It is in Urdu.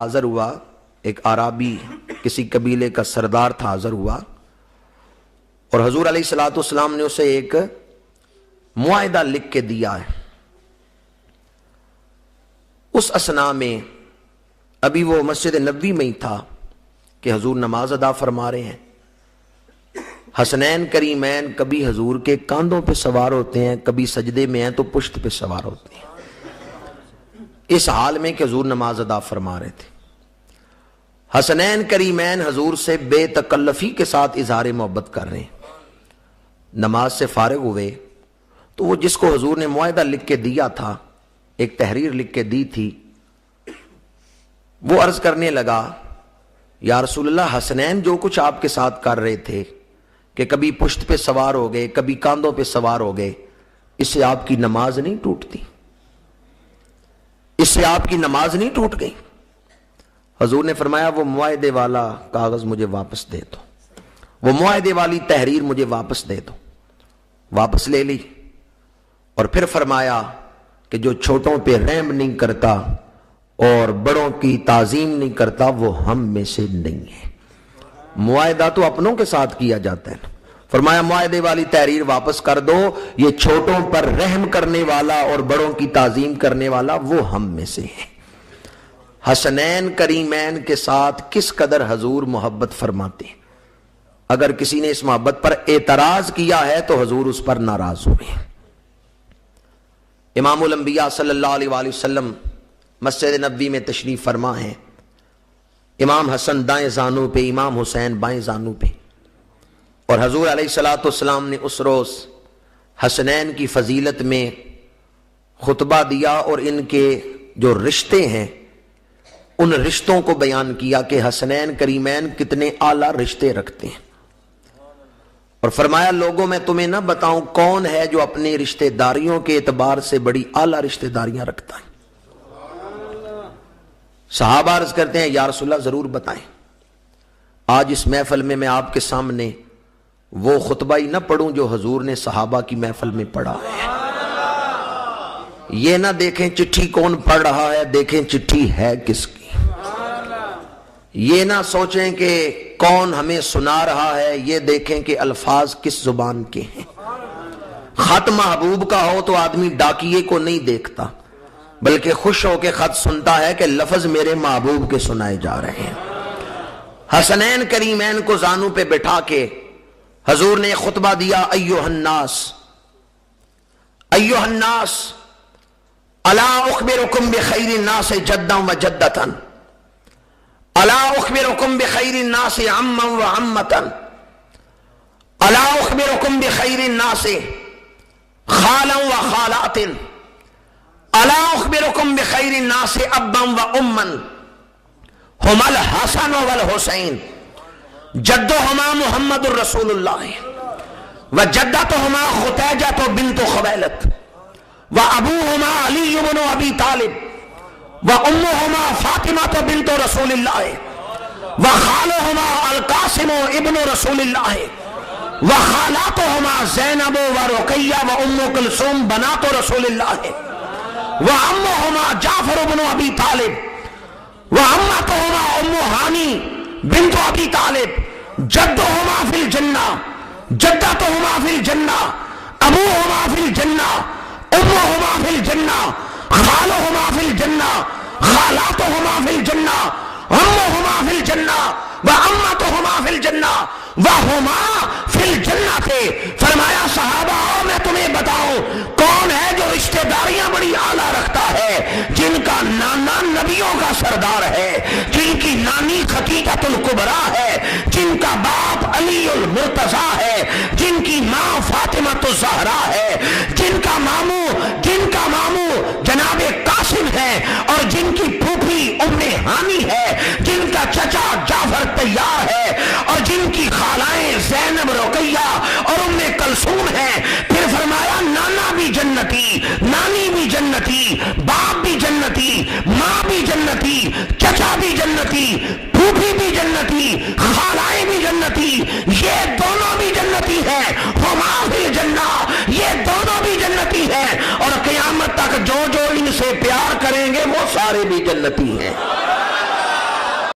حاضر ہوا، ایک عربی کسی قبیلے کا سردار تھا، حاضر ہوا اور حضور علیہ الصلوۃ والسلام نے اسے ایک معاہدہ لکھ کے دیا ہے۔ اس اثناء میں ابھی وہ مسجد نبوی میں ہی تھا کہ حضور نماز ادا فرما رہے ہیں۔ حسنین کریمین کبھی حضور کے کاندھوں پہ سوار ہوتے ہیں، کبھی سجدے میں ہیں تو پشت پہ سوار ہوتے ہیں، اس حال میں کہ حضور نماز ادا فرما رہے تھے۔ حسنین کریمین حضور سے بے تکلفی کے ساتھ اظہار محبت کر رہے ہیں۔ نماز سے فارغ ہوئے تو وہ جس کو حضور نے معاہدہ لکھ کے دیا تھا، ایک تحریر لکھ کے دی تھی، وہ عرض کرنے لگا، یا رسول اللہ، حسنین جو کچھ آپ کے ساتھ کر رہے تھے کہ کبھی پشت پہ سوار ہو گئے، کبھی کاندھوں پہ سوار ہو گئے، اس سے آپ کی نماز نہیں ٹوٹتی، اس سے آپ کی نماز نہیں ٹوٹ گئی۔ حضور نے فرمایا وہ معاہدے والا کاغذ مجھے واپس دے دو، وہ معاہدے والی تحریر مجھے واپس دے دو۔ واپس لے لی اور پھر فرمایا کہ جو چھوٹوں پہ رحم نہیں کرتا اور بڑوں کی تعظیم نہیں کرتا وہ ہم میں سے نہیں ہے۔ معاہدہ تو اپنوں کے ساتھ کیا جاتا ہے، فرمایا معاہدے والی تحریر واپس کر دو، یہ چھوٹوں پر رحم کرنے والا اور بڑوں کی تعظیم کرنے والا وہ ہم میں سے ہے۔ حسنین کریمین کے ساتھ کس قدر حضور محبت فرماتے ہیں۔ اگر کسی نے اس محبت پر اعتراض کیا ہے تو حضور اس پر ناراض ہوئے۔ امام الانبیاء صلی اللہ علیہ وآلہ وسلم مسجد نبوی میں تشریف فرما ہیں۔ امام حسن دائیں زانو پہ، امام حسین بائیں زانو پہ، اور حضور علیہ الصلوۃ والسلام نے اس روز حسنین کی فضیلت میں خطبہ دیا اور ان کے جو رشتے ہیں ان رشتوں کو بیان کیا کہ حسنین کریمین کتنے اعلیٰ رشتے رکھتے ہیں، اور فرمایا لوگوں میں تمہیں نہ بتاؤں کون ہے جو اپنی رشتہ داریوں کے اعتبار سے بڑی اعلیٰ رشتہ داریاں رکھتا ہے۔ صحابہ عرض کرتے ہیں یا رسول اللہ ضرور بتائیں۔ آج اس محفل میں آپ کے سامنے وہ خطبہ ہی نہ پڑھوں جو حضور نے صحابہ کی محفل میں پڑھا ہے۔ یہ نہ دیکھیں چٹھی کون پڑھ رہا ہے، دیکھیں چٹھی ہے کس کی۔ یہ نہ سوچیں کہ کون ہمیں سنا رہا ہے، یہ دیکھیں کہ الفاظ کس زبان کے ہیں۔ خط محبوب کا ہو تو آدمی ڈاکیے کو نہیں دیکھتا بلکہ خوش ہو کے خط سنتا ہے کہ لفظ میرے محبوب کے سنائے جا رہے ہیں۔ حسنین کریمین کو زانو پہ بٹھا کے حضور نے خطبہ دیا، ایھا الناس ایھا الناس الا اخبرکم بخیر الناس جدا وجدۃ، الا اخبرکم بخیر الناس عما وعمۃ، الا اخبرکم بخیر الناس خالا وخالات، الا اخبرکم بخیر الناس ابا واما، ہما الحسن والحسین جدہما محمد الرسول اللہ وجدتہما ختیجہ بنت خویلد وابوہما علی بن ابی طالب وامہما فاطمہ بنت رسول اللہ وخالہما القاسم ابن رسول اللہ وخالاتہما زینب ورقیہ وام کلثوم بنات رسول اللہ وعمہما جعفر بن ابی طالب وعمتہما ام ہانی بنت ابی طالب جدہما فی الجنہ جدتہما فی الجنہ ابوہما فی الجنہ امہما فی الجنہ خالہما فی الجنہ خالاتہما فی الجنہ امہما فی الجنہ وعمتہما فی الجنہ وہما فی الجنہ تھے۔ فرمایا صحابہ میں تمہیں بتاؤں کون ہے جو رشتہ داریاں بڑی اعلیٰ رکھتا ہے، جن کا نانا نبیوں کا سردار ہے، جن کی نانی خدیجۃ الکبریٰ ہے، جن کا باپ علی المرتضیٰ ہے، جن کی ماں فاطمۃ الزہراء ہے، جن کا ماموں جناب قاسم ہے، اور جن کی پھوپھی ام ہانی ہے، جن کا چچا جعفر طیار ہے، اور جن کی خالائیں زینب رقیہ اور ام کلثوم ہیں۔ پھر فرمایا نانا بھی جنتی، نانی بھی جنتی، باپ بھی جنتی، ماں بھی جنتی، چچا بھی جنتی، پھوپھی بھی جنتی، خالائیں بھی جنتی، یہ دونوں بھی جنتی ہیں۔ ہما فی الجنہ، یہ دونوں بھی جنتی ہیں، اور قیامت تک جو جو ان سے پیار کریں گے وہ سارے بھی جنتی ہیں۔